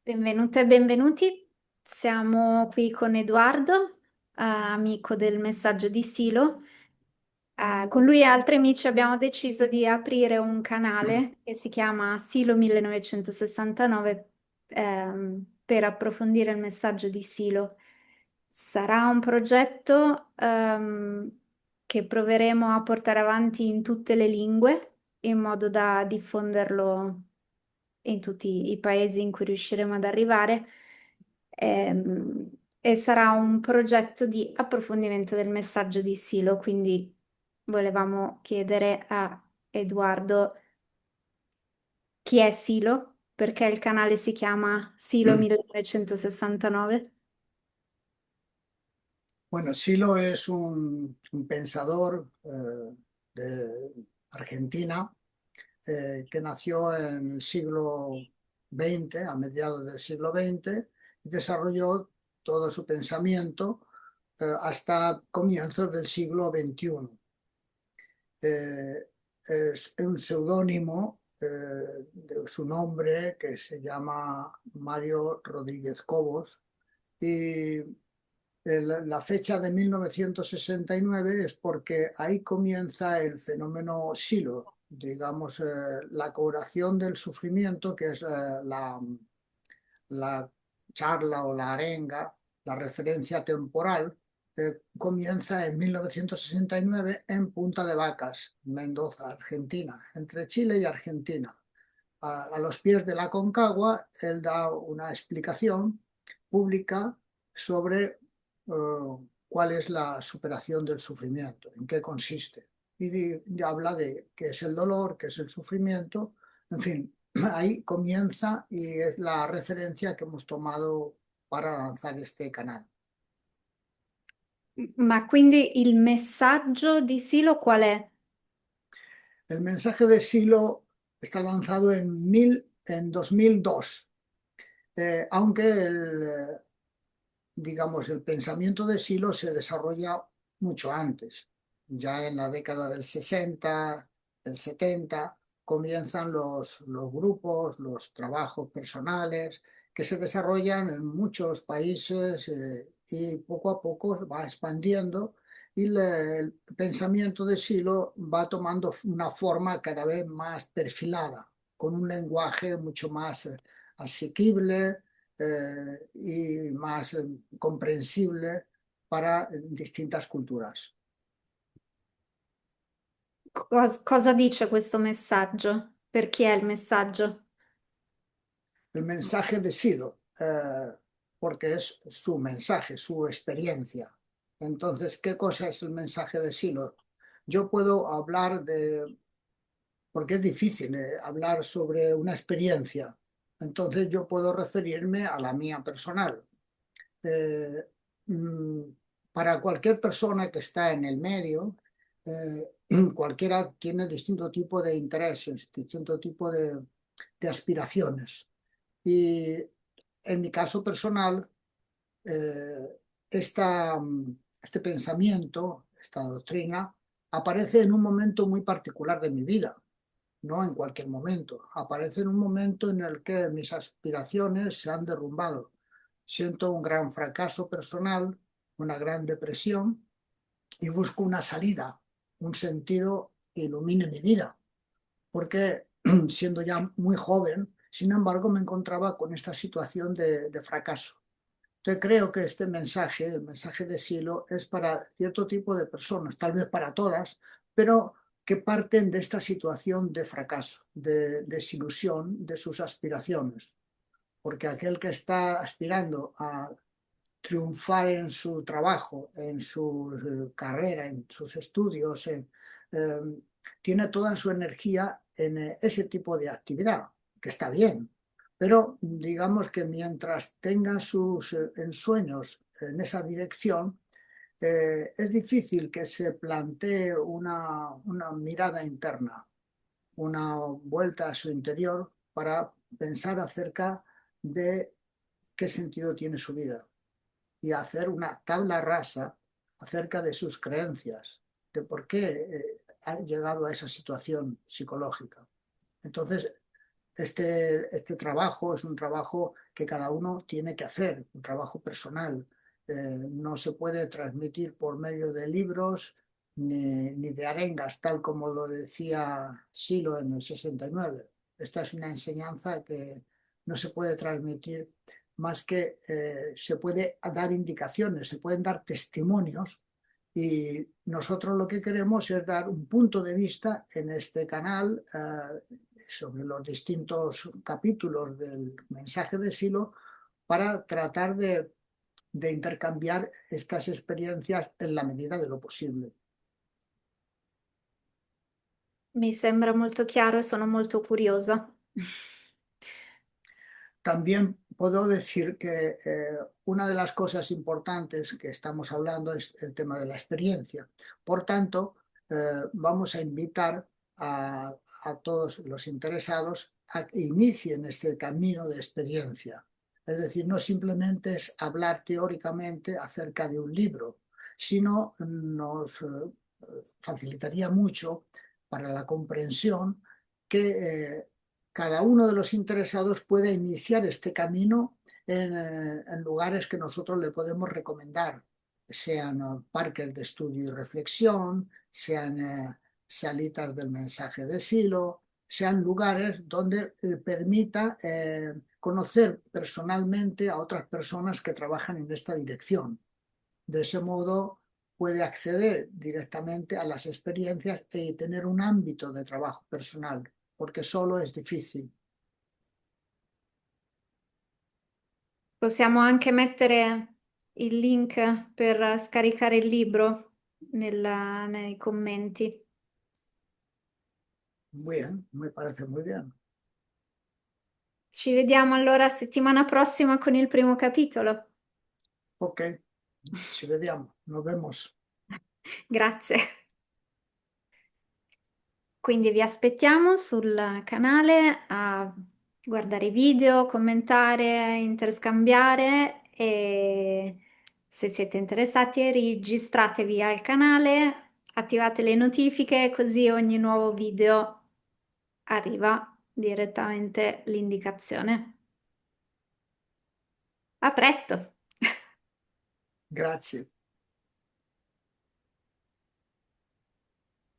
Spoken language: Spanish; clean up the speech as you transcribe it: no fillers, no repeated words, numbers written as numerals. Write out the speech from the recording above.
Benvenute e benvenuti. Siamo qui con Edoardo, amico del Messaggio di Silo. Con lui e altri amici abbiamo deciso di aprire un canale che si chiama Silo 1969, per approfondire il messaggio di Silo. Sarà un progetto, che proveremo a portare avanti in tutte le lingue in modo da diffonderlo in tutti i paesi in cui riusciremo ad arrivare. E sarà un progetto di approfondimento del messaggio di Silo, quindi volevamo chiedere a Edoardo chi è Silo, perché il canale si chiama Silo 1969. Bueno, Silo es un pensador de Argentina que nació en el siglo XX, a mediados del siglo XX, y desarrolló todo su pensamiento hasta comienzos del siglo XXI. Eh, es un seudónimo de su nombre que se llama Mario Rodríguez Cobos y la fecha de 1969 es porque ahí comienza el fenómeno Silo, digamos, la curación del sufrimiento, que es la charla o la arenga, la referencia temporal, comienza en 1969 en Punta de Vacas, Mendoza, Argentina, entre Chile y Argentina. A los pies de la Concagua, él da una explicación pública sobre cuál es la superación del sufrimiento, en qué consiste. Y habla de qué es el dolor, qué es el sufrimiento, en fin, ahí comienza y es la referencia que hemos tomado para lanzar este canal. Ma quindi il messaggio di Silo qual è? El mensaje de Silo está lanzado en 2002, aunque digamos, el pensamiento de Silo se desarrolla mucho antes. Ya en la década del 60, del 70, comienzan los grupos, los trabajos personales que se desarrollan en muchos países y poco a poco va expandiendo y el pensamiento de Silo va tomando una forma cada vez más perfilada, con un lenguaje mucho más asequible y más comprensible para distintas culturas. Cosa dice questo messaggio? Per chi è il messaggio? El mensaje de Silo, porque es su mensaje, su experiencia. Entonces, ¿qué cosa es el mensaje de Silo? Yo puedo hablar de, porque es difícil hablar sobre una experiencia, entonces yo puedo referirme a la mía personal. eh, mm, para cualquier persona que está en el medio, cualquiera tiene distinto tipo de intereses, distinto tipo de aspiraciones. Y en mi caso personal, eh, este pensamiento, esta doctrina, aparece en un momento muy particular de mi vida, no en cualquier momento. Aparece en un momento en el que mis aspiraciones se han derrumbado. Siento un gran fracaso personal, una gran depresión y busco una salida, un sentido que ilumine mi vida. Porque siendo ya muy joven, sin embargo, me encontraba con esta situación de fracaso. Entonces creo que este mensaje, el mensaje de Silo, es para cierto tipo de personas, tal vez para todas, pero que parten de esta situación de fracaso, de desilusión de sus aspiraciones. Porque aquel que está aspirando a triunfar en su trabajo, en su carrera, en sus estudios, eh, tiene toda su energía en ese tipo de actividad, que está bien. Pero digamos que mientras tenga sus ensueños en esa dirección, es difícil que se plantee una mirada interna, una vuelta a su interior para pensar acerca de qué sentido tiene su vida y hacer una tabla rasa acerca de sus creencias, de por qué ha llegado a esa situación psicológica. Entonces, Este trabajo es un trabajo que cada uno tiene que hacer, un trabajo personal. No se puede transmitir por medio de libros ni de arengas, tal como lo decía Silo en el 69. Esta es una enseñanza que no se puede transmitir más que se puede dar indicaciones, se pueden dar testimonios y nosotros lo que queremos es dar un punto de vista en este canal sobre los distintos capítulos del mensaje de Silo para tratar de intercambiar estas experiencias en la medida de lo posible. Mi sembra molto chiaro e sono molto curiosa. También puedo decir que una de las cosas importantes que estamos hablando es el tema de la experiencia. Por tanto, vamos a invitar a todos los interesados a que inicien este camino de experiencia. Es decir, no simplemente es hablar teóricamente acerca de un libro, sino nos facilitaría mucho para la comprensión que cada uno de los interesados pueda iniciar este camino en lugares que nosotros le podemos recomendar, sean parques de estudio y reflexión, sean salitas del mensaje de Silo, sean lugares donde permita conocer personalmente a otras personas que trabajan en esta dirección. De ese modo puede acceder directamente a las experiencias y tener un ámbito de trabajo personal, porque solo es difícil. Possiamo anche mettere il link per scaricare il libro nei commenti. Bien, me parece muy bien. Ci vediamo allora settimana prossima con il primo capitolo. Ok, ci vediamo, nos vemos. Grazie. Quindi vi aspettiamo sul canale a guardare i video, commentare, interscambiare e se siete interessati registratevi al canale, attivate le notifiche così ogni nuovo video arriva direttamente l'indicazione. A presto! Grazie.